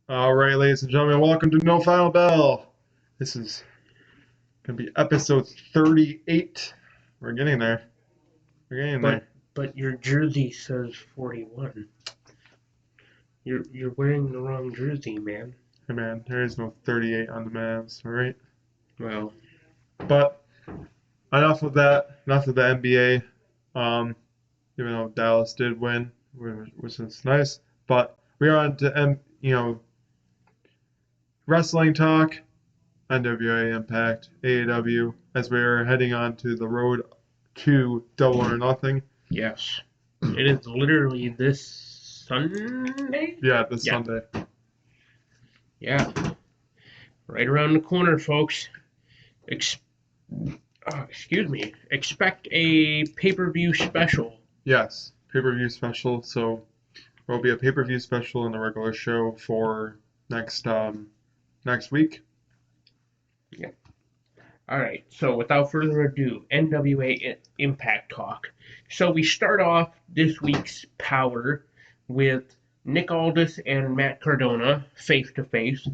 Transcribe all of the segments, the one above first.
All right, ladies and gentlemen, welcome to No Final Bell. This is going to be episode 38. We're getting there. We're getting But there. but your jersey says 41. You're wearing the wrong jersey, man. Hey, man, there is no 38 on the Mavs, all right? Well, But enough of that. Enough of the NBA. Even though Dallas did win, which is nice. But we are on to wrestling talk, NWA Impact, AEW, as we are heading on to the road to Double or Nothing. yes. It is literally this Sunday? Yeah, this Yeah. Sunday. Yeah. Right around the corner, folks. Excuse me. Expect a pay-per-view special. Yes, pay-per-view special. So there will be a pay-per-view special and a regular show for next week. Yeah. All right. So without further ado, NWA Impact talk. So we start off this week's Power with Nick Aldis and Matt Cardona face to face.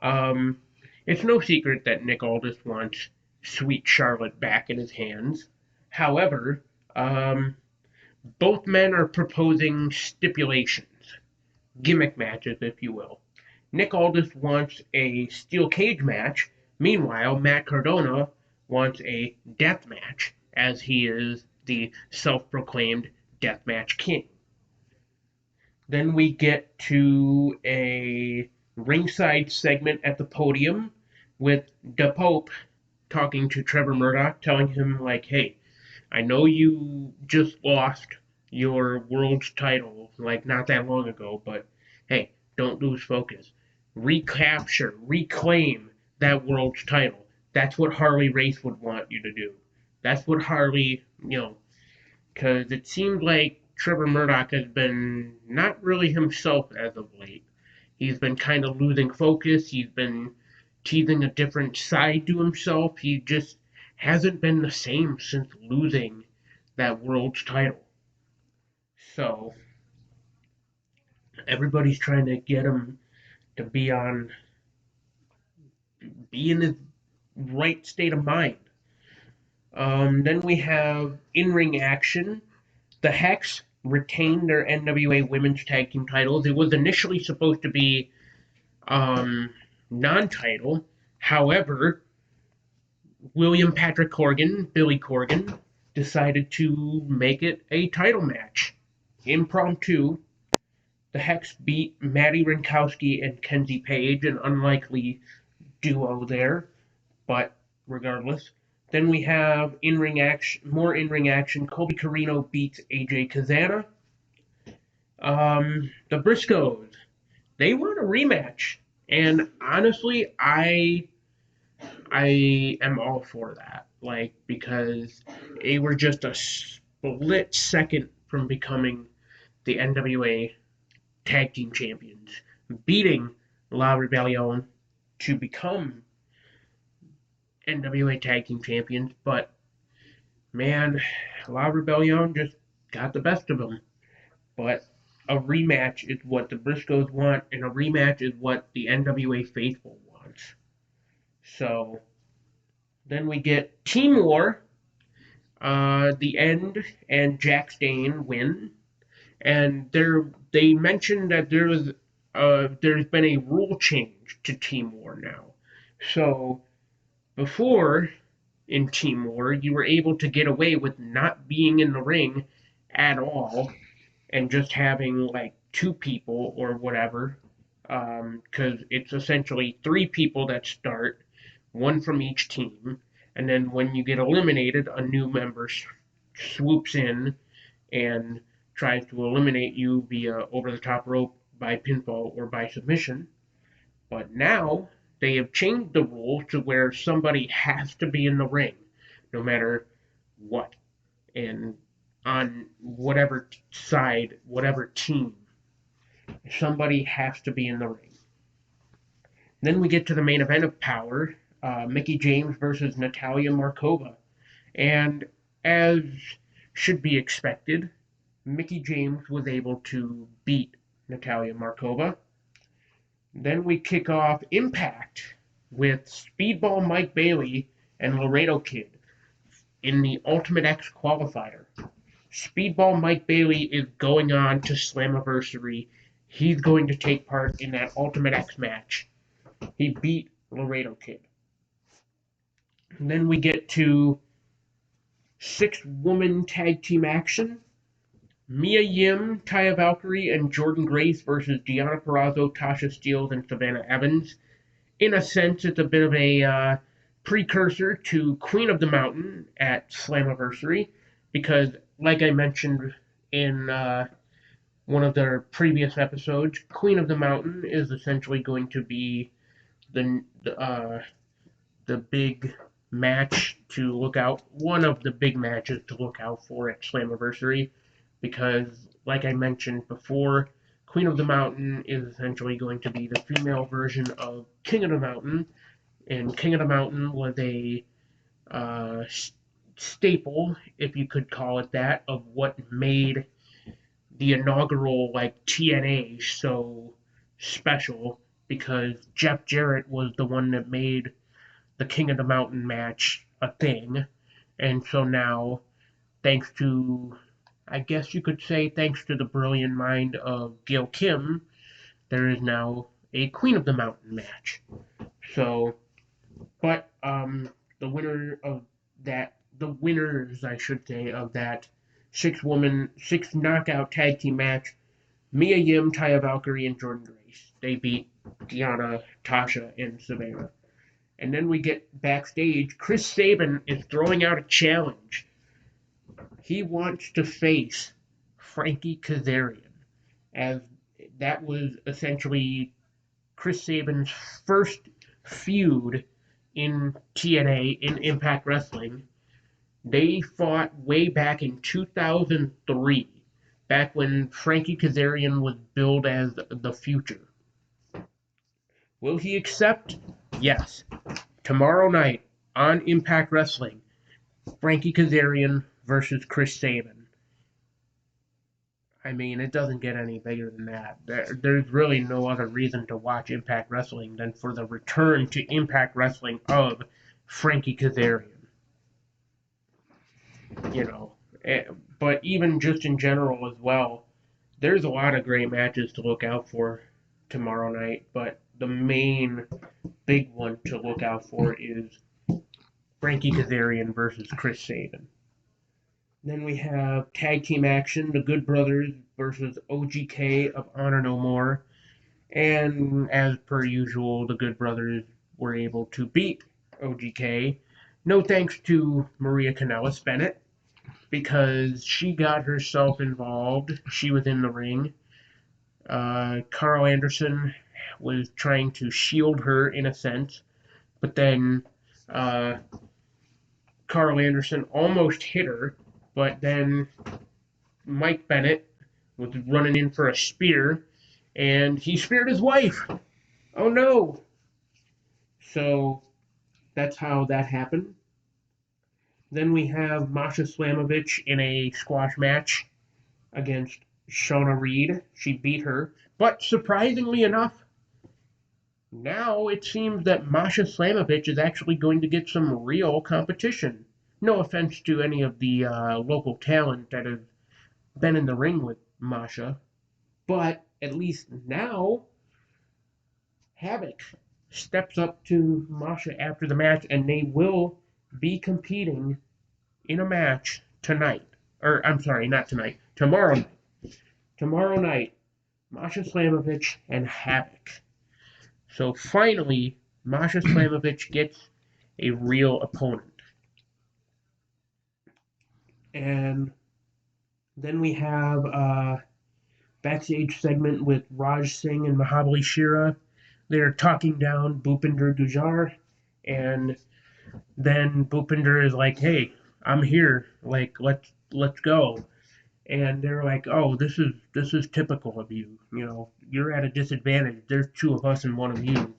It's no secret that Nick Aldis wants Sweet Charlotte back in his hands. However, um, both men are proposing stipulations, gimmick matches, if you will. Nick Aldis wants a steel cage match. Meanwhile, Matt Cardona wants a death match, as he is the self proclaimed deathmatch king. Then we get to a ringside segment at the podium with the Pope talking to Trevor Murdoch, telling him, like, hey, I know you just lost your world's title, like, not that long ago, but hey, don't lose focus. Recapture, reclaim that world's title. That's what Harley Race would want you to do. That's what Harley, because it seems like Trevor Murdoch has been not really himself as of late. He's been kind of losing focus. He's been teasing a different side to himself. He just hasn't been the same since losing that world's title. So everybody's trying to get him to be in his right state of mind. Then we have in-ring action. The Hex retained their NWA Women's Tag Team titles. It was initially supposed to be non-title. However, William Patrick Corgan, Billy Corgan, decided to make it a title match. Impromptu, the Hex beat Maddie Rinkowski and Kenzie Page, an unlikely duo there, but regardless. Then we have in-ring action, more in-ring action. Colby Carino beats AJ Kazana. The Briscoes, they want a rematch, and honestly, I am all for that. Like, because they were just a split second from becoming the NWA Tag Team Champions, beating La Rebellion to become NWA Tag Team Champions. But man, La Rebellion just got the best of them. But a rematch is what the Briscoes want, and a rematch is what the NWA faithful wants. So then we get Team War. The End and Jack Stane win, and they mentioned that there's been a rule change to Team War now. So before in Team War, you were able to get away with not being in the ring at all and just having like two people or whatever, because it's essentially three people that start, one from each team, and then when you get eliminated, a new member swoops in and tries to eliminate you via over the top rope by pinfall or by submission. But now they have changed the rule to where somebody has to be in the ring, no matter what, and on whatever side, whatever team, somebody has to be in the ring. Then we get to the main event of Power, Mickey James versus Natalia Markova. And as should be expected, Mickey James was able to beat Natalia Markova. Then we kick off Impact with Speedball Mike Bailey and Laredo Kid in the Ultimate X qualifier. Speedball Mike Bailey is going on to Slammiversary. He's going to take part in that Ultimate X match. He beat Laredo Kid. And then we get to 6-woman tag team action. Mia Yim, Taya Valkyrie, and Jordan Grace versus Deonna Purrazzo, Tasha Steelz, and Savannah Evans. In a sense, it's a bit of a precursor to Queen of the Mountain at Slammiversary, because, like I mentioned in one of their previous episodes, Queen of the Mountain is essentially going to be the big match to look out, one of the big matches to look out for at Slammiversary, because, like I mentioned before, Queen of the Mountain is essentially going to be the female version of King of the Mountain, and King of the Mountain was a staple, if you could call it that, of what made the inaugural TNA so special, because Jeff Jarrett was the one that made the King of the Mountain match a thing. And so now, thanks to, I guess you could say, thanks to the brilliant mind of Gail Kim, there is now a Queen of the Mountain match. So, but the winners, I should say, of that 6 knockout tag team match, Mia Yim, Taya Valkyrie, and Jordan Grace. They beat Deonna, Tasha, and Savannah. And then we get backstage. Chris Sabin is throwing out a challenge. He wants to face Frankie Kazarian, as that was essentially Chris Sabin's first feud in TNA, in Impact Wrestling. They fought way back in 2003, back when Frankie Kazarian was billed as the future. Will he accept? Yes. Tomorrow night on Impact Wrestling, Frankie Kazarian versus Chris Sabin. I mean, it doesn't get any bigger than that. There's really no other reason to watch Impact Wrestling than for the return to Impact Wrestling of Frankie Kazarian. You know, but even just in general as well, there's a lot of great matches to look out for tomorrow night, but the main big one to look out for is Frankie Kazarian versus Chris Sabin. Then we have tag team action, the Good Brothers versus OGK of Honor No More. And as per usual, the Good Brothers were able to beat OGK. No thanks to Maria Kanellis Bennett, because she got herself involved. She was in the ring. Carl Anderson was trying to shield her in a sense, but then Carl Anderson almost hit her, but then Mike Bennett was running in for a spear, and he speared his wife. Oh no! So that's how that happened. Then we have Masha Slamovich in a squash match against Shauna Reed. She beat her, but surprisingly enough, now it seems that Masha Slamovich is actually going to get some real competition. No offense to any of the local talent that has been in the ring with Masha, but at least now Havoc steps up to Masha after the match, and they will be competing in a match tonight. Or, I'm sorry, not tonight. Tomorrow night. Tomorrow night, Masha Slamovich and Havoc. So finally, Masha Slamovich gets a real opponent. And then we have a backstage segment with Raj Singh and Mahabali Shera. They're talking down Bhupinder Gujjar, and then Bhupinder is like, "Hey, I'm here. Like, let's go." And they're like, "Oh, this is typical of you. You know, you're at a disadvantage. There's 2 of us and 1 of you."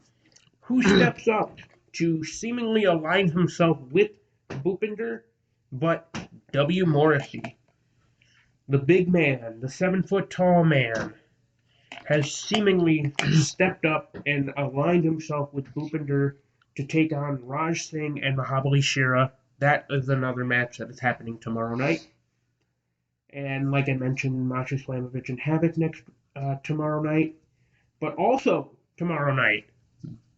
Who steps up to seemingly align himself with Bhupinder, but W. Morrissey, the big man, the 7-foot tall man. has seemingly stepped up and aligned himself with Bhupinder to take on Raj Singh and Mahabali Shera. That is another match that is happening tomorrow night. And like I mentioned, Masha Slamovich and Havoc next tomorrow night. But also tomorrow night,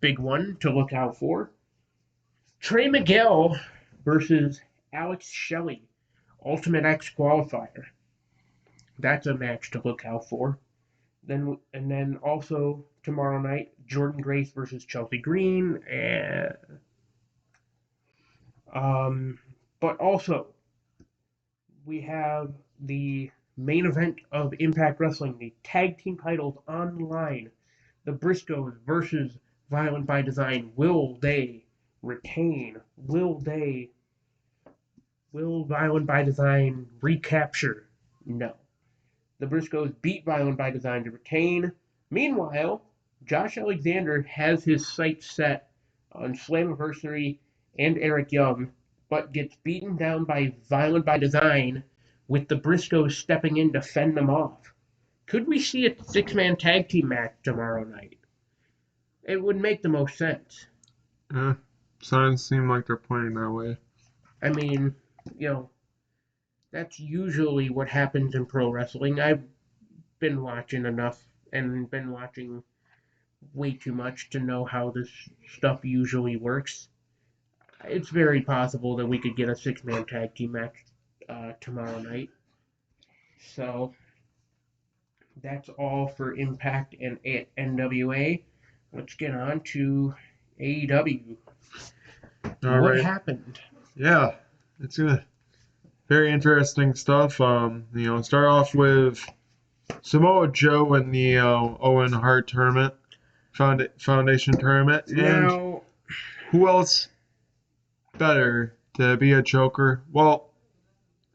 big one to look out for. Trey Miguel versus Alex Shelley, Ultimate X qualifier. That's a match to look out for. Then also tomorrow night, Jordan Grace versus Chelsea Green, and but also we have the main event of Impact Wrestling, the tag team titles on the line. The Briscoes versus Violent by Design. Will they retain? Will Violent by Design recapture? No. The Briscoes beat Violent by Design to retain. Meanwhile, Josh Alexander has his sights set on Slammiversary and Eric Young, but gets beaten down by Violent by Design, with the Briscoes stepping in to fend them off. Could we see a six-man tag team match tomorrow night? It would make the most sense. Signs seem like they're pointing that way. I mean, that's usually what happens in pro wrestling. I've been watching enough and been watching way too much to know how this stuff usually works. It's very possible that we could get a six-man tag team match tomorrow night. So that's all for Impact and NWA. Let's get on to AEW. What happened? Yeah, it's very interesting stuff. Start off with Samoa Joe in the Owen Hart tournament, Foundation tournament, and who else better to be a Joker? Well,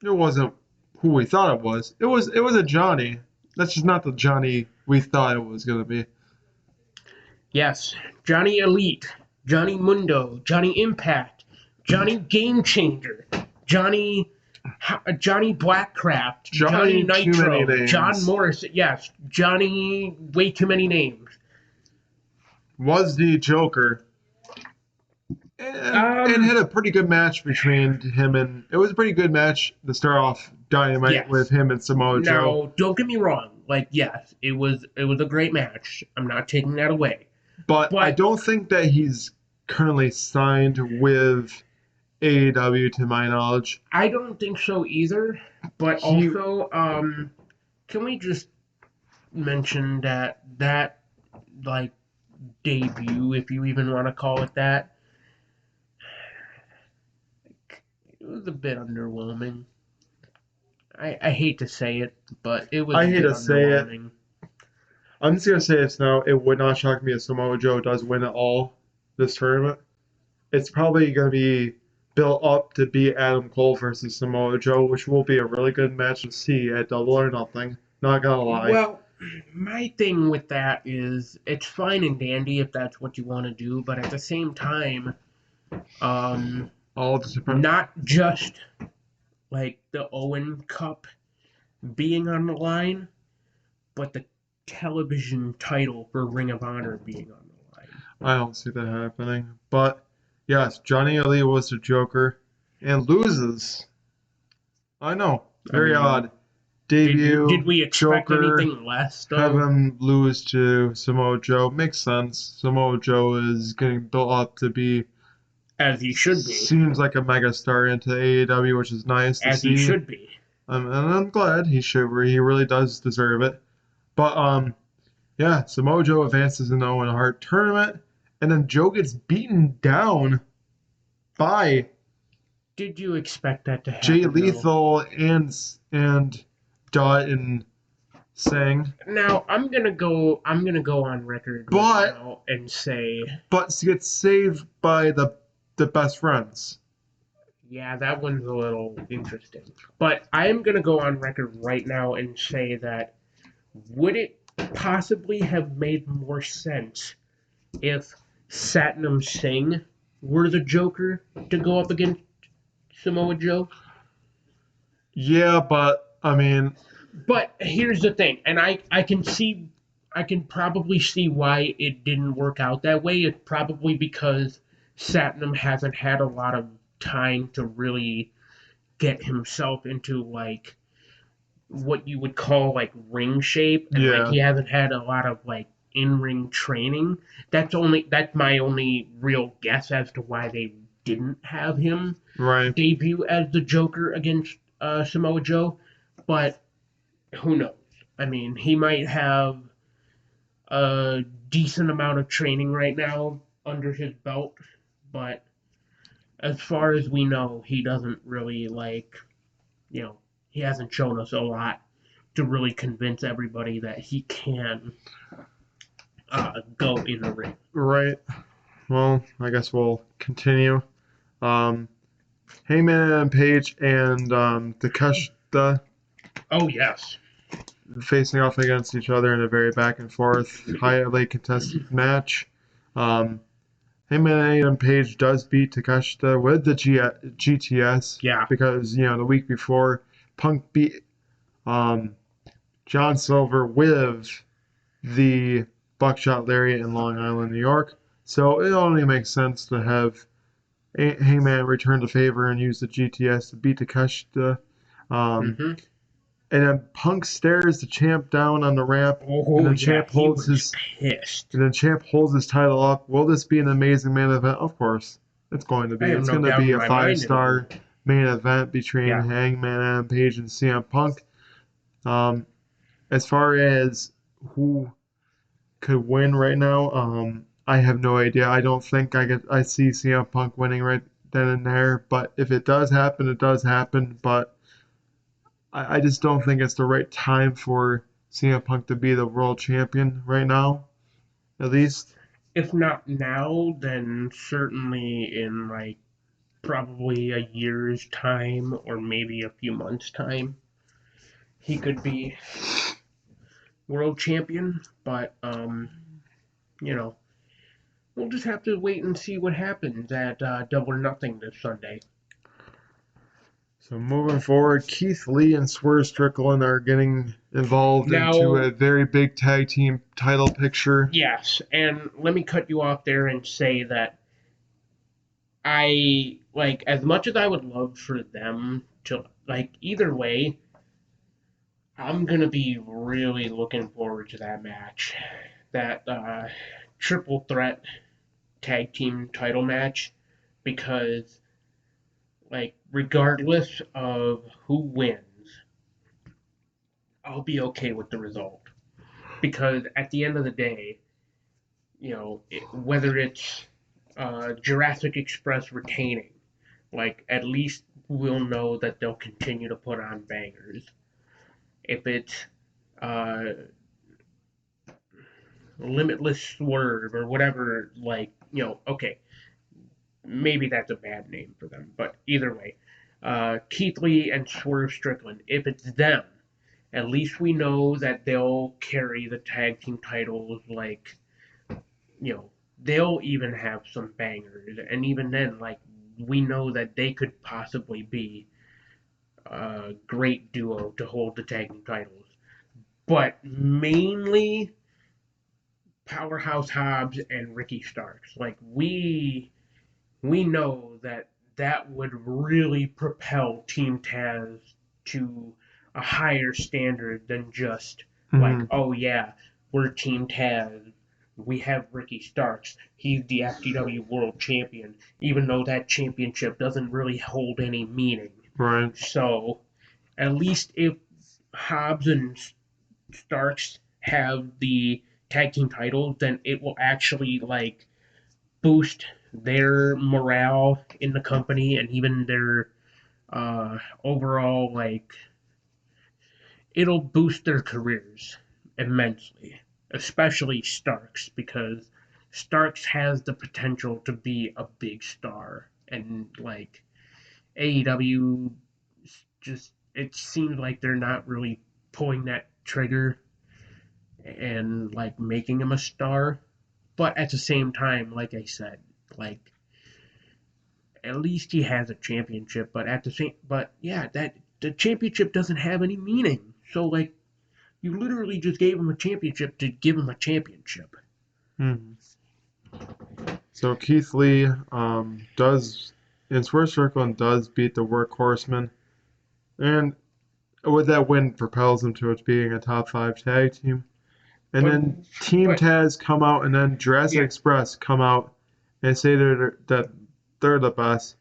it wasn't who we thought it was. It was a Johnny. That's just not the Johnny we thought it was gonna be. Yes, Johnny Elite, Johnny Mundo, Johnny Impact, Johnny Game Changer, Johnny Blackcraft, Johnny Nitro, John Morris. Yes, Johnny. Way too many names. Was the Joker. And had a pretty good match between him and... It was a pretty good match to start off Dynamite with him and Samoa Joe. Now, don't get me wrong. Yes, it was a great match. I'm not taking that away. But I don't think that he's currently signed with AEW, to my knowledge. I don't think so either. But also, can we just mention that debut, if you even want to call it that, it was a bit underwhelming. I hate to say it, but it was underwhelming. I'm just going to say this now. It would not shock me if Samoa Joe does win it all this tournament. It's probably going to be built up to be Adam Cole versus Samoa Joe, which will be a really good match to see at Double or Nothing. Not going to lie. Well, my thing with that is it's fine and dandy if that's what you want to do, but at the same time, not just like the Owen Cup being on the line, but the television title for Ring of Honor being on the line. I don't see that happening. But yes, Johnny Elite was the Joker and loses. I know, very odd. Debut. Did we expect Joker, anything less, though? Have him lose to Samoa Joe. Makes sense. Samoa Joe is getting built up to be, as he should be. Seems like a megastar into AEW, which is nice to see. As he should be. And I'm glad he should. He really does deserve it. But Samoa Joe advances in the Owen Hart tournament, and then Joe gets beaten down by. Did you expect that to happen? Jay Lethal and Dot and Sang. Now I'm gonna go on record now and say. But gets saved by the best friends. Yeah, that one's a little interesting. But I am gonna go on record right now and say that would it possibly have made more sense if Satnam Singh were the Joker to go up against Samoa Joe? Yeah, but I mean... But here's the thing, and I can see I can probably see why it didn't work out that way. It's probably because Satnam hasn't had a lot of time to really get himself into like what you would call like ring shape, and like Yeah, he hasn't had a lot of like in-ring training. That's my only real guess as to why they didn't have him right. debut as the Joker against Samoa Joe. But who knows? I mean, he might have a decent amount of training right now under his belt, but as far as we know, he doesn't really you know, he hasn't shown us a lot to really convince everybody that he can go in the ring. Right. Well, I guess we'll continue. Um, Heyman Page and Takeshita Oh yes, facing off against each other in a very back and forth, highly contested match. Um, Heyman and Page does beat Takeshita with the GTS yeah. because the week before Punk beat um, John Silver with the Buckshot Lariat in Long Island, New York. So it only makes sense to have Heyman return the favor and use the GTS to beat Takeshita. Um, hmm and then Punk stares the champ down on the ramp, and Oh then yeah, Champ he holds was his pissed. and then Champ holds his title up. Will this be an amazing main event? Of course, it's going to I be. have It's no going to doubt be in a my mind it'll be. five-star main event between Yeah. Hangman Adam Page and CM Punk. Um, as far as who could win right now, I have no idea. I don't think I see CM Punk winning right then and there. But if it does happen, it does happen. But I just don't think it's the right time for CM Punk to be the world champion right now, at least. If not now, then certainly in like probably a year's time or maybe a few months' time, he could be world champion. But you know, we'll just have to wait and see what happens at Double or Nothing this Sunday. So moving forward, Keith Lee and Swerve Strickland are getting involved into Now, a very big tag team title picture. yes, and let me cut you off there and say that I like as much as I would love for them to like either way, I'm gonna be really looking forward to that match. That triple threat tag team title match because like regardless of who wins, I'll be okay with the result. Because at the end of the day, whether it's Jurassic Express retaining, like at least we'll know that they'll continue to put on bangers. If it's uh, Limitless Swerve or whatever, okay, maybe that's a bad name for them, but either way, Keith Lee and Swerve Strickland, if it's them, at least we know that they'll carry the tag team titles they'll even have some bangers, and even then, we know that they could possibly be a great duo to hold the tag team titles. But mainly Powerhouse Hobbs and Ricky Starks. We know that that would really propel Team Taz to a higher standard than just Mm-hmm. oh yeah, we're Team Taz. We have Ricky Starks. He's the FTW World Champion, even though that championship doesn't really hold any meaning. Right. So, at least if Hobbs and Starks have the tag team titles, then it will actually boost their morale in the company and even their overall it'll boost their careers immensely, especially Starks because Starks has the potential to be a big star and AEW just it seems like they're not really pulling that trigger and making him a star. But at the same time, like I said, like at least he has a championship. But at the same, but yeah, that the championship doesn't have any meaning. So You literally just gave him a championship to give him a championship. Mm-hmm. So Keith Lee does in Swerve Strickland does beat the Workhorsemen, and with that win propels him to being a top 5 tag team. And then Team Taz come out, and then Jurassic Express come out and say that they're the best.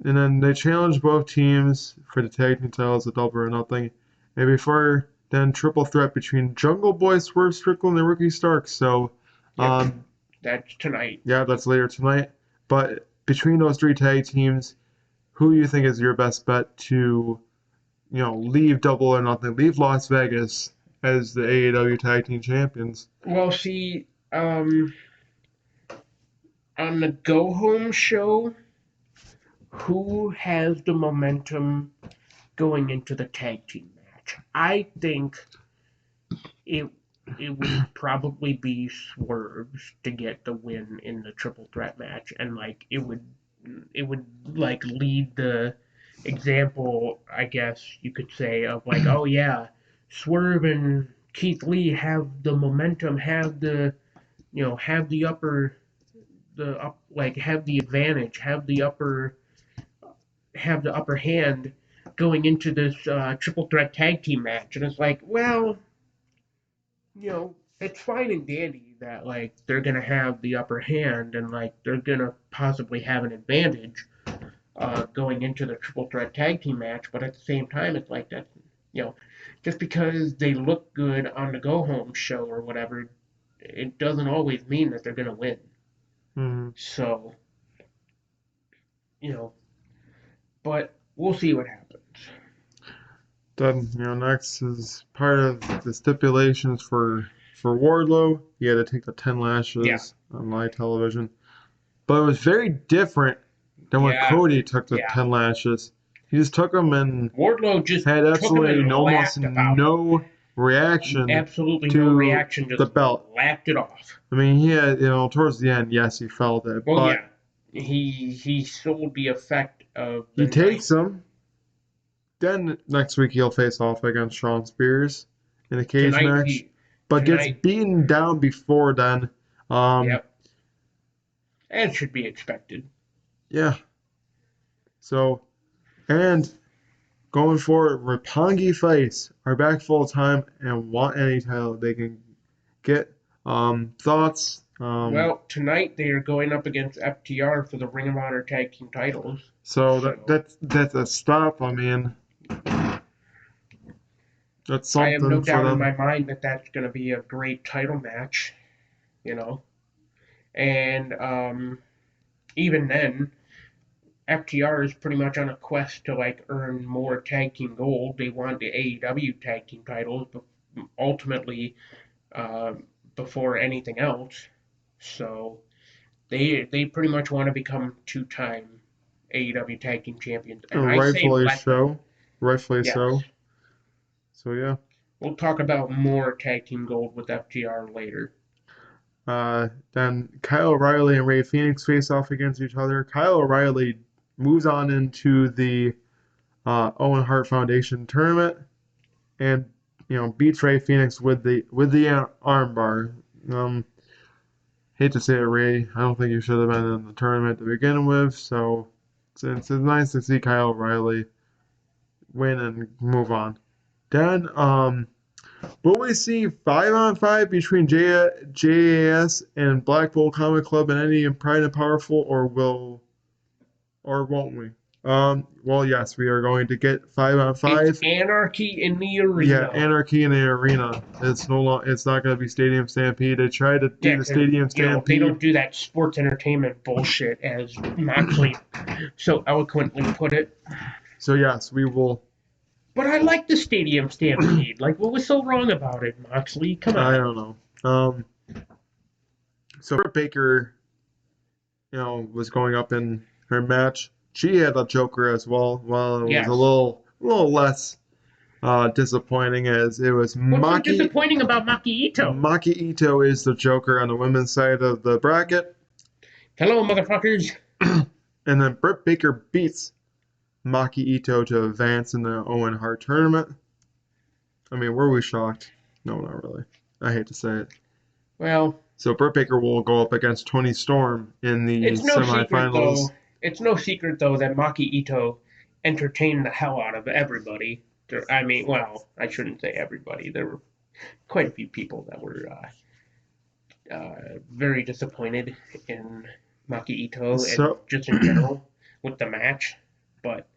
And then they challenge both teams for the tag team titles, a double or nothing. And before then, triple threat between Jungle Boy, Swerve Strickland, and Ricky Starks. So, that's tonight. Yeah, that's later tonight. But between those 3 tag teams, who do you think is your best bet to, leave double or nothing, leave Las Vegas as the AEW tag team champions? Well, see, on the go home show, who has the momentum going into the tag team match? I think it would probably be Swerve's to get the win in the triple threat match, and like it would like lead the example, I guess you could say, of like, oh yeah, Swerve and Keith Lee have the momentum, have the have the have the advantage, have the upper hand going into this triple threat tag team match. And it's like, well, it's fine and dandy that like they're gonna have the upper hand and like they're gonna possibly have an advantage going into the triple threat tag team match, but at the same time, it's like that, just because they look good on the go home show or whatever, it doesn't always mean that they're gonna win. Mm-hmm. So, but we'll see what happens. Then, next is part of the stipulations for Wardlow. He had to take the 10 lashes on live television. But it was very different than when Cody took the 10 lashes. He just took them and Wardlow just had absolutely almost no reaction. Absolutely to no reaction. Just the belt. Laughed it off. I mean, he had, towards the end, yes, he felt it. Well, but he sold the effect of. He takes them. Then next week he'll face off against Shawn Spears in a cage match. But gets beaten down before then. Yep. And should be expected. Yeah. So, and going forward, Roppongi Face are back full time and want any title they can get. Thoughts? Well, tonight they are going up against FTR for the Ring of Honor Tag Team titles. So that's a stop. I mean, that's something. I have no doubt in my mind that that's going to be a great title match, And even then, FTR is pretty much on a quest to like earn more tag team gold. They want the AEW tag team titles, but ultimately, before anything else. So they pretty much want to become 2-time AEW tag team champions. And rightfully so. Yes. So yeah. We'll talk about more tag team gold with FTR later. Then Kyle O'Reilly and Ray Phoenix face off against each other. Kyle O'Reilly moves on into the Owen Hart Foundation tournament, and beats Ray Phoenix with the armbar. Hate to say it, Ray. I don't think you should have been in the tournament to begin with. So it's nice to see Kyle O'Reilly win and move on. Then will we see 5-on-5 between JAS and Blackpool Comic Club and any Pride and Powerful, or won't we? Well, yes, we are going to get 5-on-5. It's anarchy in the arena. Yeah, anarchy in the arena. It's not going to be Stadium Stampede. They tried to do the Stadium Stampede. They don't do that sports entertainment bullshit, as Moxley so eloquently put it. So yes, we will. But I like the Stadium Stampede. Like, what was so wrong about it, Moxley? Come on. I don't know. So Britt Baker, was going up in her match. She had a Joker as well. Well, it was a little less disappointing, as it was Maki. What's so disappointing about Maki Ito? Maki Ito is the Joker on the women's side of the bracket. Hello, motherfuckers. And then Britt Baker beats Maki Ito to advance in the Owen Hart tournament. I mean, were we shocked? No, not really. I hate to say it. Well, So Britt Baker will go up against Toni Storm in the it's no secret semifinals. though. It's no secret though that Maki Ito entertained the hell out of everybody. I mean, well, I shouldn't say everybody. There were quite a few people that were very disappointed in Maki Ito and So, just in general with the match. But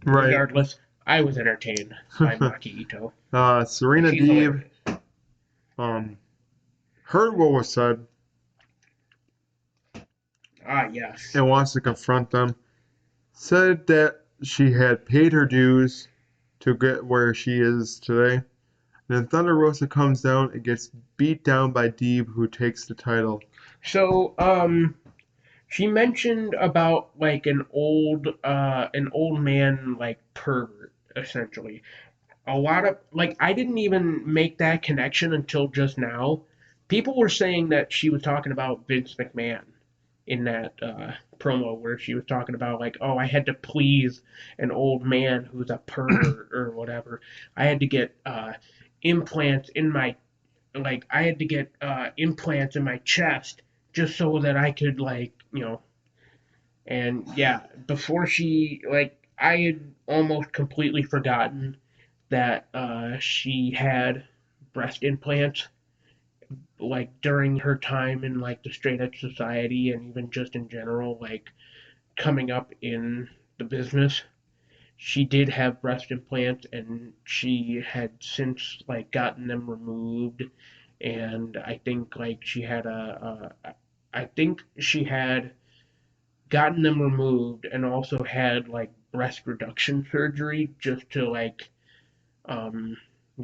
right. regardless, I was entertained by Maki Ito. Serena She's Deeb hilarious. heard what was said Ah, yes. and wants to confront them. Said that she had paid her dues to get where she is today. And then Thunder Rosa comes down and gets beat down by Deeb, who takes the title. So, she mentioned about like an old man like pervert essentially. A lot of like I didn't even make that connection until just now. People were saying that she was talking about Vince McMahon in that promo where she was talking about like, oh, I had to please an old man who's a pervert or whatever. I had to get implants in my like I had to get implants in my chest just so that I could like and yeah, before she like I had almost completely forgotten that she had breast implants like during her time in like the straight edge society and even just in general like coming up in the business. She did have breast implants and she had since like gotten them removed, and I think like she had I think she had gotten them removed and also had like breast reduction surgery just to like um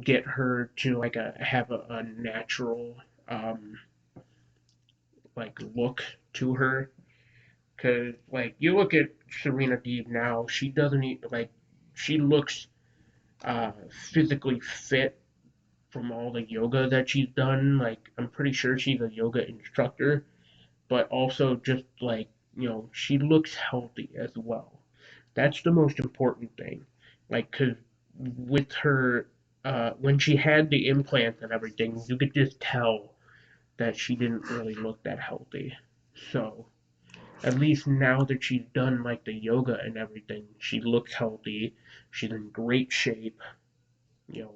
get her to like have a natural um like look to her, because like you look at Serena Deeb now, she doesn't like she looks physically fit from all the yoga that she's done. Like I'm pretty sure she's a yoga instructor, but also just like she looks healthy as well. That's the most important thing. Like, cause with her, when she had the implants and everything, you could just tell that she didn't really look that healthy. So at least now that she's done like the yoga and everything, she looks healthy. She's in great shape.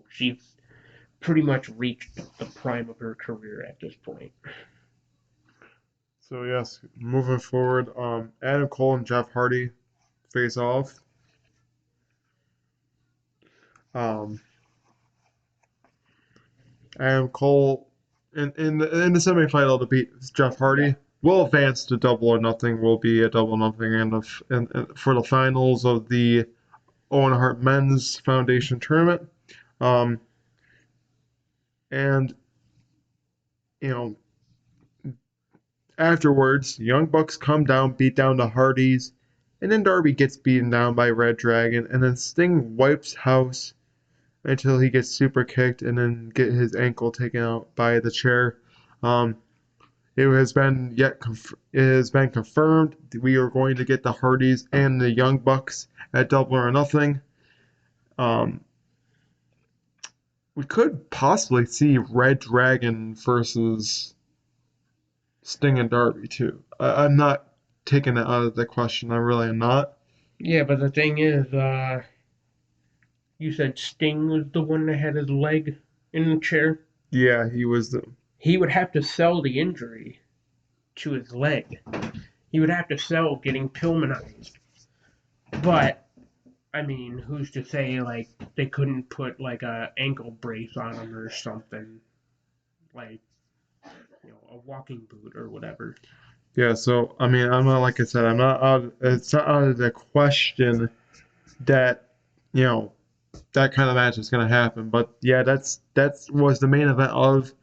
She's pretty much reached the prime of her career at this point. So yes, moving forward, Adam Cole and Jeff Hardy face off. Um, Adam Cole in the semifinal to beat Jeff Yeah. Hardy will advance to Double or Nothing. Will be a Double or Nothing for the finals of the Owen Hart Men's Foundation tournament. Um, and you know afterwards, Young Bucks come down, beat down the Hardys, and then Darby gets beaten down by Red Dragon, and then Sting wipes house until he gets super kicked and then get his ankle taken out by the chair. Um, it has been confirmed we are going to get the Hardys and the Young Bucks at Double or Nothing. Um, we could possibly see Red Dragon versus Sting and Darby too. I'm not taking it out of the question. I really am not. Yeah, but the thing is, you said Sting was the one that had his leg in the chair. Yeah, he was the. He would have to sell the injury to his leg. He would have to sell getting Pillmanized. But I mean, who's to say like they couldn't put like a ankle brace on him or something, like a walking boot or whatever. Yeah, so I mean, I'm not like I said, I'm not out. It's not out of the question that you know that kind of match is going to happen. But yeah, that was the main event of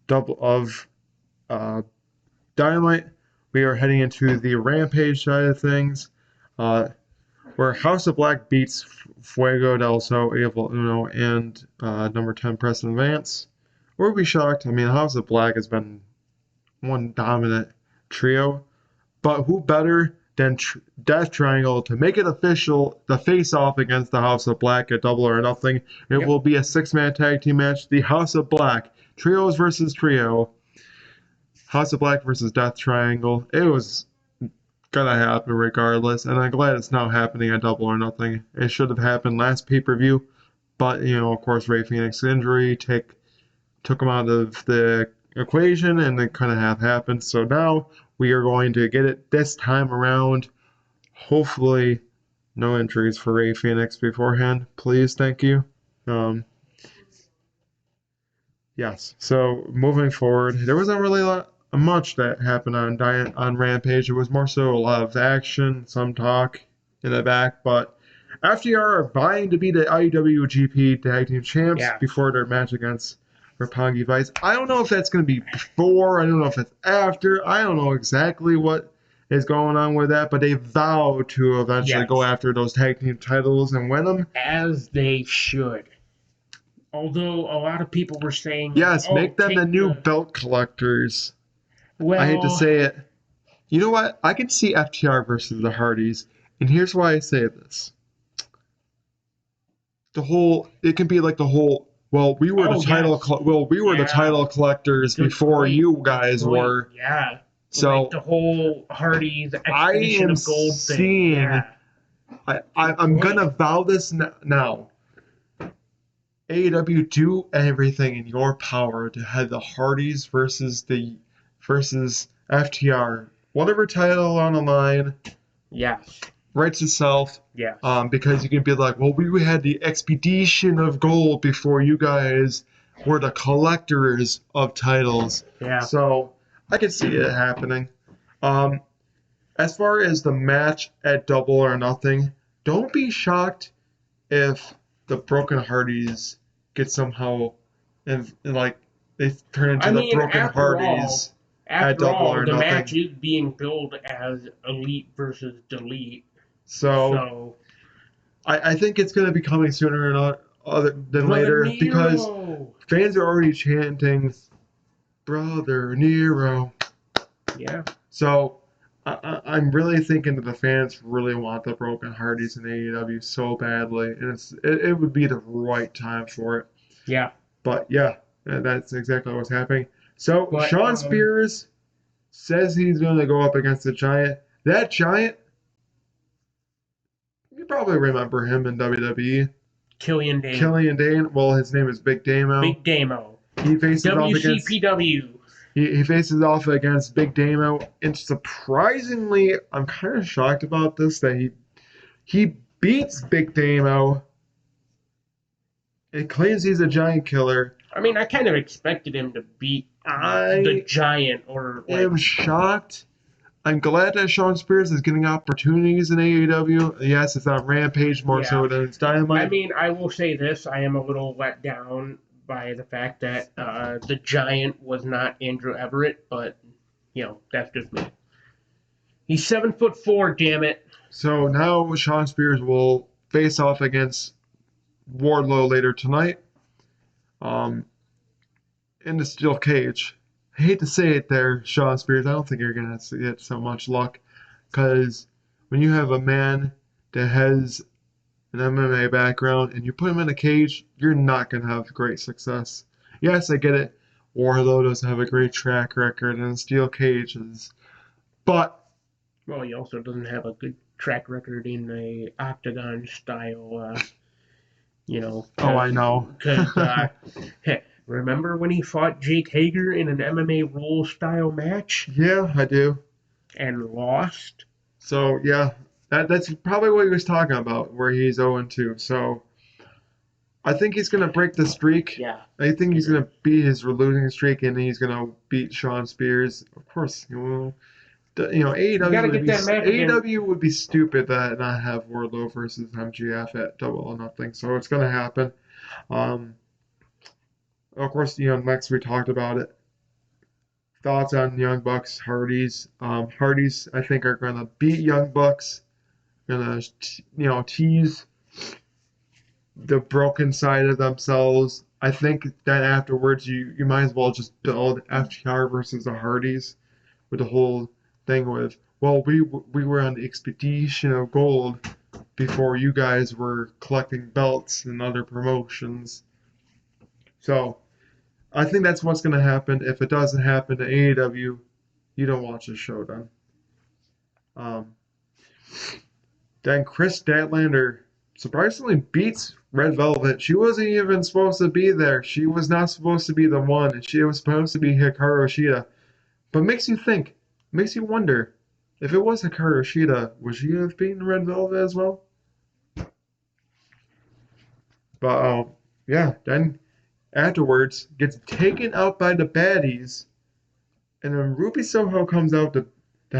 double of uh, Dynamite. We are heading into the Rampage side of things, uh, where House of Black beats Fuego del Sol, Evil Uno, and number 10 Preston Vance. We'll be shocked. I mean, House of Black has been one dominant trio, but who better then Death Triangle to make it official. The face-off against the House of Black at Double or Nothing. It will be a 6-man tag team match. The House of Black, trios versus trio. House of Black versus Death Triangle. It was gonna happen regardless, and I'm glad it's now happening at Double or Nothing. It should have happened last pay-per-view, but of course, Rey Fenix's injury took him out of the equation, and it couldn't have happened. So now we are going to get it this time around. Hopefully, no injuries for Rey Fenix beforehand. Please, thank you. Yes. So moving forward, there wasn't really much that happened on Rampage. It was more so a lot of action, some talk in the back, but FTR are vying to be the IWGP Tag Team Champs before their match against Roppongi Vice. I don't know if that's going to be before. I don't know if it's after. I don't know exactly what is going on with that, but they vow to eventually go after those tag team titles and win them. As they should. Although a lot of people were saying, make them the new belt collectors. Well, I hate to say it. You know what? I can see FTR versus the Hardys, and here's why I say this. It can be like the whole. Well, we were the title collectors before you guys were. Yeah. So like the whole Hardys Expedition of Gold thing. I'm gonna vow this now. AEW, do everything in your power to have the Hardys versus FTR. Whatever title on the line. Yes. Writes itself. Yeah. Because you can be like, well, we had the Expedition of Gold before you guys were the collectors of titles. Yeah. So I can see it happening. As far as the match at Double or Nothing, don't be shocked if the Broken Hardys get somehow and like they turn into the Broken Hardys at Double or Nothing. The match is being billed as Elite versus Delete. So I think it's going to be coming sooner than later because fans are already chanting Brother Nero. Yeah. So I'm really thinking that the fans really want the Broken Hardys in AEW so badly, and it would be the right time for it. Yeah. But yeah, that's exactly what's happening. So Shawn Spears says he's going to go up against the Giant. That Giant, you probably remember him in WWE. Killian Dane. Killian Dane. Well, his name is Big Damo. Big Damo. He faces WCPW. He faces off against Big Damo, and surprisingly, I'm kind of shocked about this that he beats Big Damo. It claims he's a Giant Killer. I mean, I kind of expected him to beat the Giant or. I am shocked. I'm glad that Shawn Spears is getting opportunities in AEW. Yes, it's on Rampage more so than it's Dynamite. I mean, I will say this: I am a little let down by the fact that the Giant was not Andrew Everett, but that's just me. He's 7'4", damn it. So now Shawn Spears will face off against Wardlow later tonight. In the steel cage. I hate to say it there, Shawn Spears. I don't think you're going to get so much luck because when you have a man that has an MMA background and you put him in a cage, you're not going to have great success. Yes, I get it. Wardlow doesn't have a great track record in steel cages, but well, he also doesn't have a good track record in a octagon style. I know. Because remember when he fought Jake Hager in an MMA rule style match? Yeah, I do. And lost. So yeah, that's probably what he was talking about, where he's 0-2. So I think he's gonna break the streak. Yeah. I think he's gonna beat his losing streak, and he's gonna beat Shawn Spears. Of course, AEW. AEW would be stupid to not have Wardlow versus MGF at Double or Nothing. So it's gonna happen. Of course, next we talked about it. Thoughts on Young Bucks, Hardys. Hardys, I think, are going to beat Young Bucks. Going to, tease the broken side of themselves. I think that afterwards, you might as well just build FTR versus the Hardys with the whole thing with well, we were on the expedition of gold before you guys were collecting belts and other promotions. So I think that's what's going to happen. If it doesn't happen to AEW, you don't watch the show then. Um, then Chris Statlander surprisingly beats Red Velvet. She wasn't even supposed to be there. She was not supposed to be the one. She was supposed to be Hikaru Shida. But makes you think, makes you wonder, if it was Hikaru Shida, would she have beaten Red Velvet as well? But yeah, then afterwards gets taken out by the baddies, and then Ruby Soho comes out to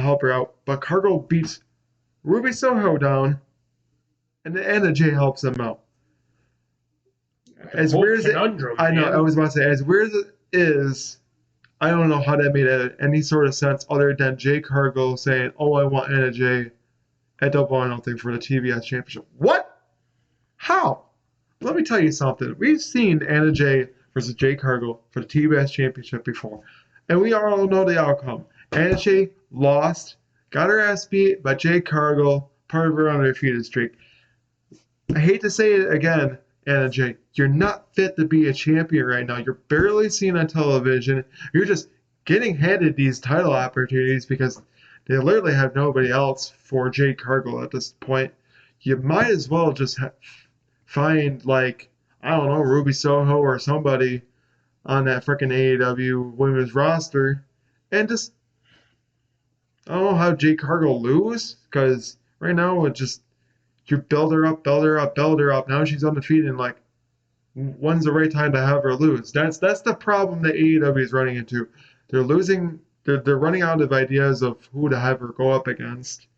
help her out. But Cargo beats Ruby Soho down, and then Anna Jay helps them out. As weird as it, I know, I was about to say, as weird as it is, I don't know how that made any sort of sense other than Jay Cargill saying, "Oh, I want Anna Jay at Double or Nothing for the TBS Championship." What? How? Let me tell you something. We've seen Anna Jay versus Jay Cargill for the TBS Championship before, and we all know the outcome. Anna Jay lost, got her ass beat by Jay Cargill, part of her undefeated streak. I hate to say it again, Anna Jay, you're not fit to be a champion right now. You're barely seen on television. You're just getting handed these title opportunities because they literally have nobody else for Jade Cargill at this point. You might as well just find, like, I don't know, Ruby Soho or somebody on that freaking AEW women's roster and just, I don't know how Jade Cargill lose because right now it just, you build her up, build her up, build her up. Now she's undefeated, and like, when's the right time to have her lose? That's the problem that AEW is running into. They're losing. They're running out of ideas of who to have her go up against.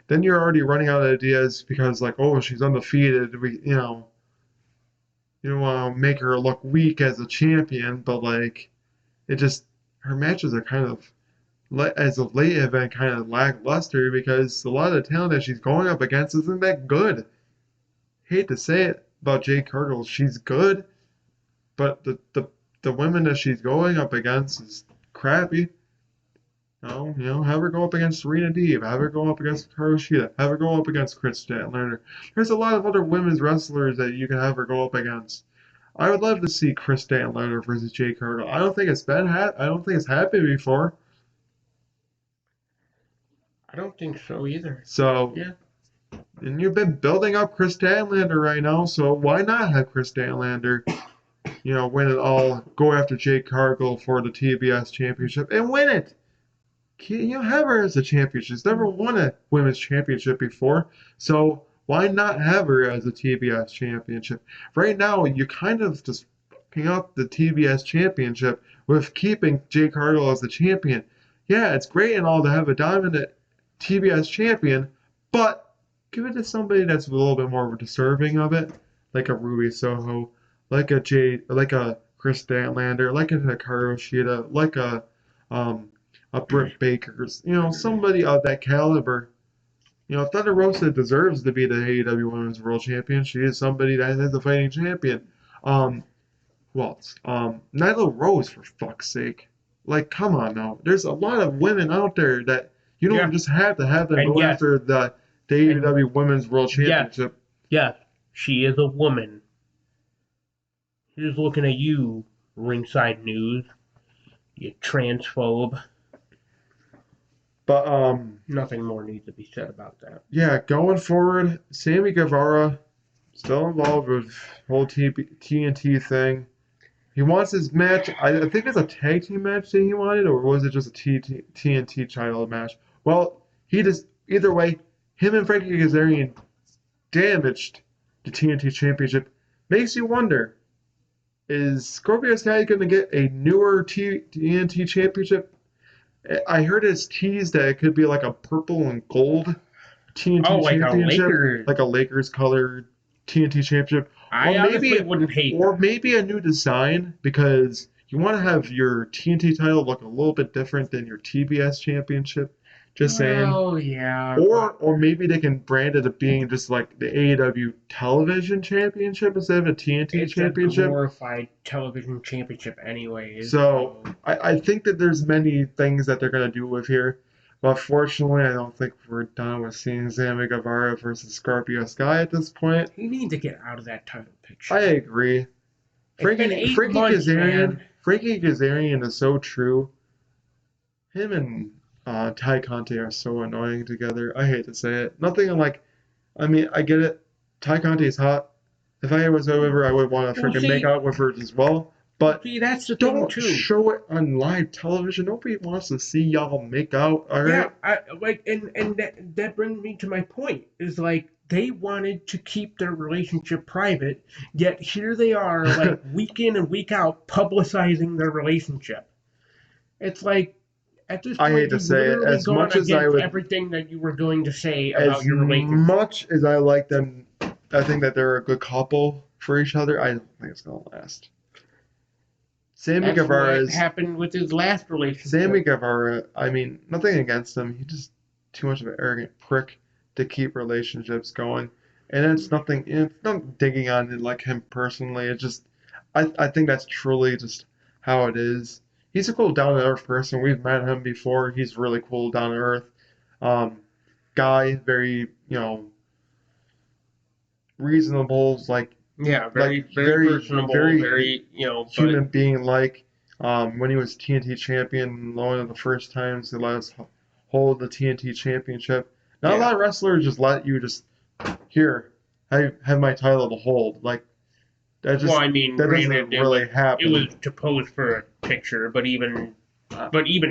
Then you're already running out of ideas because like, oh, she's undefeated. You don't want to make her look weak as a champion, but like, it just her matches are kind of as of late have been kind of lackluster because a lot of the talent that she's going up against isn't that good. Hate to say it about Jade Cargill, she's good, but the women that she's going up against is crappy. Have her go up against Serena Deeb, have her go up against Hikaru Shida, have her go up against Chris Statlander. There's a lot of other women's wrestlers that you can have her go up against. I would love to see Chris Statlander versus Jade Cargill. I don't think it's happened before. I don't think so either. So yeah. And you've been building up Chris Statlander right now, so why not have Chris Statlander, win it all, go after Jade Cargill for the TBS Championship and win it? Have her as a champion. She's never won a women's championship before, so why not have her as a TBS championship? Right now, you kind of just picking up the TBS championship with keeping Jade Cargill as the champion. Yeah, it's great and all to have a dominant TBS champion, but give it to somebody that's a little bit more deserving of it, like a Ruby Soho, like a Chris Statlander, like a Hikaru Shida, like a Britt Baker's, somebody of that caliber. Thunder Rosa deserves to be the AEW Women's World Champion. She is somebody that is a fighting champion. Who else? Nyla Rose, for fuck's sake. Like, come on now. There's a lot of women out there that you don't just have to have them go after the AEW Women's World Championship. Yes, she is a woman. She's looking at you, Ringside News. You transphobe. But nothing more needs to be said about that. Yeah, going forward, Sammy Guevara still involved with the whole TNT thing. He wants his match. I think it's a tag team match that he wanted, or was it just a TNT title match? Well, either way, him and Frankie Kazarian damaged the TNT Championship. Makes you wonder, is Scorpio Sky going to get a newer TNT Championship? I heard it's teased that it could be like a purple and gold TNT Championship. Like a Lakers color TNT Championship. I honestly wouldn't hate that. Or maybe a new design, because you want to have your TNT title look a little bit different than your TBS Championship. Just saying. Oh, yeah. Or maybe they can brand it as being just like the AEW Television Championship instead of a TNT Championship. It's a glorified television championship anyways. So I think that there's many things that they're going to do with here. But fortunately, I don't think we're done with seeing Sammy Guevara versus Scorpio Sky at this point. He needs to get out of that title picture. I agree. It's been 8 months, man. Frankie Kazarian is so true. Him and Ty Conte are so annoying together. I hate to say it. Nothing like, I mean, I get it. Ty Conte is hot. If I was over, I would want to freaking make out with her as well. But see, that's the thing don't too. show it on live television. Nobody wants to see y'all make out. All right. Yeah, and that brings me to my point. Is like they wanted to keep their relationship private, yet here they are, like week in and week out, publicizing their relationship. It's like at this point, I hate to say it, as much as I would, everything that you were going to say about your relationship. As much as I like them, I think that they're a good couple for each other. I don't think it's gonna last. Sammy Guevara happened with his last relationship. Sammy Guevara, I mean, nothing against him. He's just too much of an arrogant prick to keep relationships going. And it's not digging on it like him personally. It's just, I think that's truly just how it is. He's a cool down to earth person. We've met him before. He's really cool down to earth. Guy, very, reasonable, like, yeah, very personable, very human being like. When he was TNT champion, one of the first times they let us hold the TNT championship. Not a lot of wrestlers just let you here, I have my title to hold. Like that just that doesn't really happen. It was to pose for a picture, but even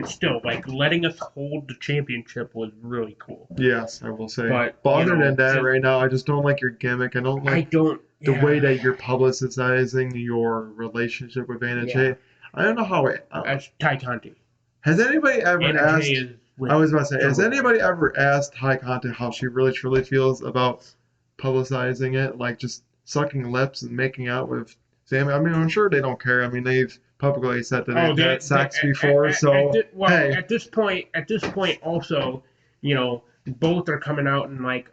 still, like letting us hold the championship was really cool. Yes, I will say. But other than that, right now, I just don't like your gimmick. I don't like the way that you're publicizing your relationship with Anna Jay. I don't know how it. That's Ty Conti. Has anybody ever asked? I was about to say, has anybody ever asked Ty Conti how she really truly feels about publicizing it, like just sucking lips and making out with Sammy? I mean, I'm sure they don't care. I mean, they've publicly said that they've had sex before. Hey. At this point, also, both are coming out and like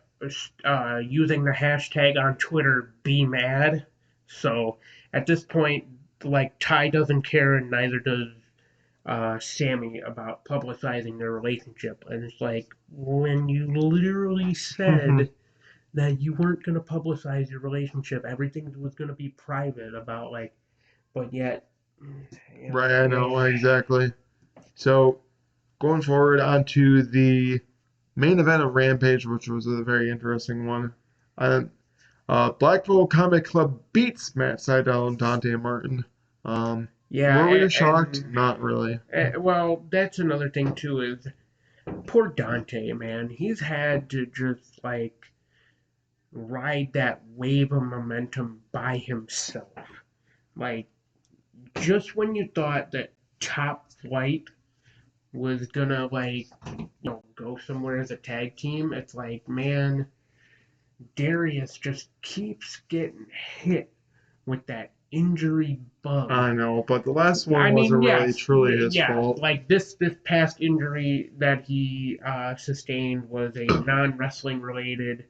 using the hashtag on Twitter, be mad. So at this point, like Ty doesn't care, and neither does Sammy about publicizing their relationship. And it's like when you literally said that you weren't going to publicize your relationship, everything was going to be private about but yet. Right, I know, exactly. So, going forward onto the main event of Rampage, which was a very interesting one. Blackpool Combat Club beats Matt Sydal and Dante Martin. Were we shocked? Not really. Well, that's another thing, too, is poor Dante, man. He's had to just, ride that wave of momentum by himself. Just when you thought that Top Flight was gonna go somewhere as a tag team, it's like, man, Darius just keeps getting hit with that injury bug. I know, but the last one wasn't really truly his fault. Like this past injury that he sustained was a non-wrestling related.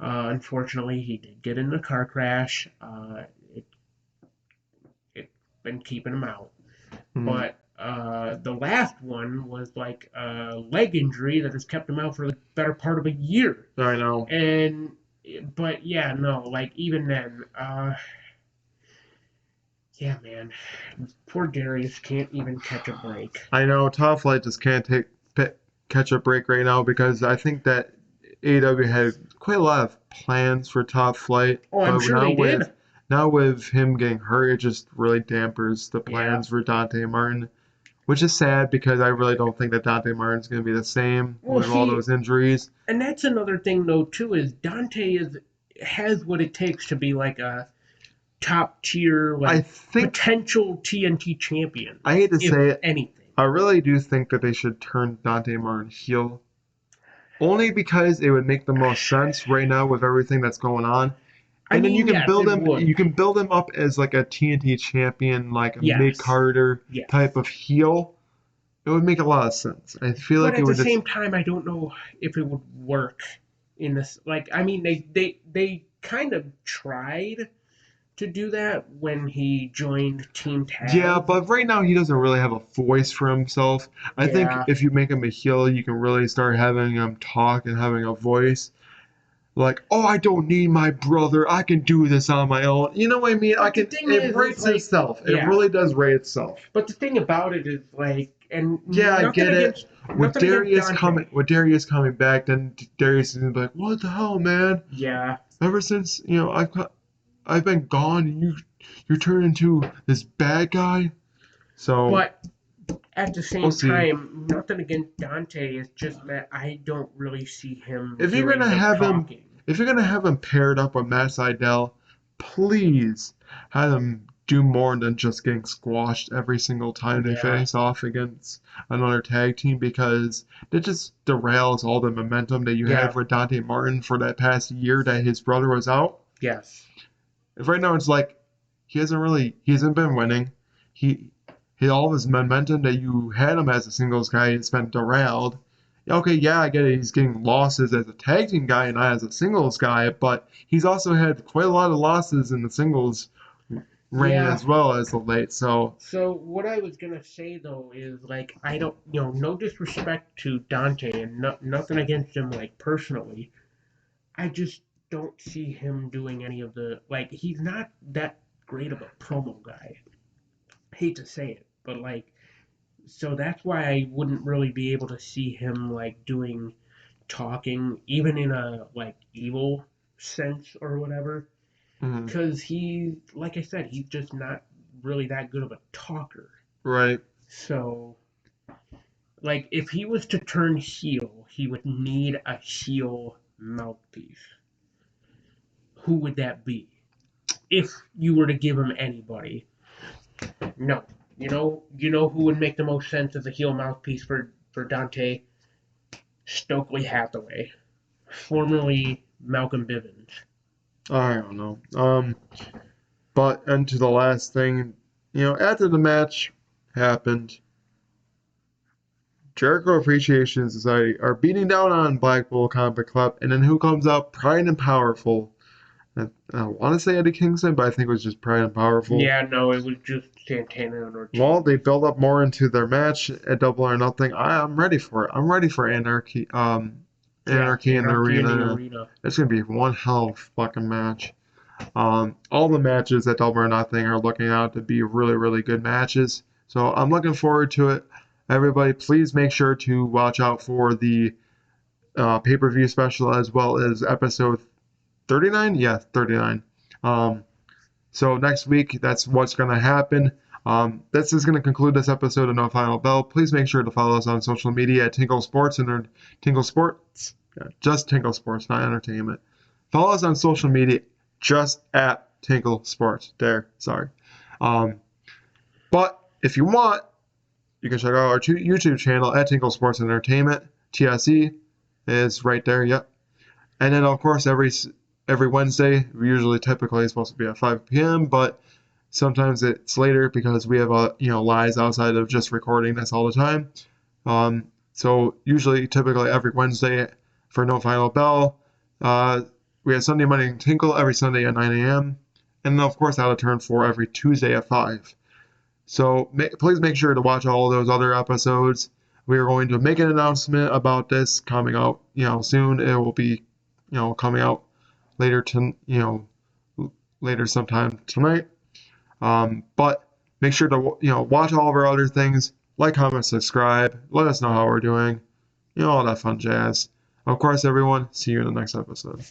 Unfortunately, he did get in a car crash. It's been keeping him out. But the last one was like a leg injury that has kept him out for the better part of a year. I know. But yeah, no, even then, yeah, man, poor Darius can't even catch a break. I know, Top Flight just can't catch a break right now because I think that AEW had quite a lot of plans for Top Flight. Oh, I'm sure they did. Now with him getting hurt, it just really dampers the plans for Dante Martin, which is sad because I really don't think that Dante Martin's going to be the same with all those injuries. And that's another thing, though, too, is Dante has what it takes to be like a top tier, potential TNT champion. I hate to say it. Anything. I really do think that they should turn Dante Martin heel. Only because it would make the most sense right now with everything that's going on. And then you can build him. You can build him up as like a TNT champion, like a Mick Carter type of heel. It would make a lot of sense. I feel like it would. But at the same time, I don't know if it would work in this. They kind of tried to do that when he joined Team Tag. Yeah, but right now he doesn't really have a voice for himself. I think Yeah. if you make him a heel, you can really start having him talk and having a voice. Like, oh, I don't need my brother. I can do this on my own. You know what I mean? But the thing It is, rates like, itself. It yeah. really does rate itself. But the thing about it is, like, and Yeah, I nothing get against, it. With nothing against Dante. Darius coming back, then Darius is gonna be like, "What the hell, man? Yeah. Ever since I've been gone, and you turn into this bad guy." So But at the same we'll see. time, nothing against Dante. It's just that I don't really see him If you're doing gonna the have him, talking. if you're gonna have him paired up with Matt Sydal, please have him do more than just getting squashed every single time they Yeah. face off against another tag team, because it just derails all the momentum that you Yeah. had with Dante Martin for that past year that his brother was out. Yes. If right now it's like he hasn't been winning. He all of his momentum that you had him as a singles guy has been derailed. Okay, yeah, I get it. He's getting losses as a tag team guy and not as a singles guy, but he's also had quite a lot of losses in the singles reign Yeah. as well as of late. So what I was gonna say though is, like, I don't, no disrespect to Dante and nothing against him, like, personally. I just don't see him doing any of the, like, he's not that great of a promo guy. Hate to say it, but, like, so that's why I wouldn't really be able to see him, like, doing talking, even in a, like, evil sense or whatever. mhm, Because he, like I said, he's just not really that good of a talker. right, So, like, if he was to turn heel, he would need a heel mouthpiece. Who would that be? If you were to give him anybody. No. You know who would make the most sense as a heel mouthpiece for Dante? Stokely Hathaway, formerly Malcolm Bivens. I don't know. But into the last thing, after the match happened, Jericho Appreciation Society are beating down on Blackpool Combat Club, and then who comes out? Pride and Powerful. I want to say Eddie Kingston, but I think it was just Pride and Powerful. Yeah, no, it was just Santana and Ortiz. Well, they build up more into their match at Double or Nothing. I'm ready for it. I'm ready for Anarchy. Anarchy in the Arena. It's gonna be one hell of fucking match. All the matches at Double or Nothing are looking out to be really, really good matches. So I'm looking forward to it. Everybody, please make sure to watch out for the pay-per-view special as well as episode 39. Yeah, 39. So next week, that's what's going to happen. This is going to conclude this episode of No Final Bell. Please make sure to follow us on social media at Tinkle Sports and Tinkle Sports. Yeah, just Tinkle Sports, not entertainment. Follow us on social media just at Tinkle Sports. There, sorry. But if you want, you can check out our YouTube channel at Tinkle Sports Entertainment. TSE is right there. Yep. And then of course every Wednesday, typically it's supposed to be at 5 p.m., but sometimes it's later because we have lives outside of just recording this all the time. So typically every Wednesday for No Final Bell. We have Sunday Monday Tinkle every Sunday at 9 a.m. And then of course Out of Turn 4 every Tuesday at 5. So please make sure to watch all of those other episodes. We are going to make an announcement about this coming out, soon. It will be, coming out later later sometime tonight. But make sure to watch all of our other things. Like, comment, subscribe. Let us know how we're doing. All that fun jazz. Of course, everyone. See you in the next episode.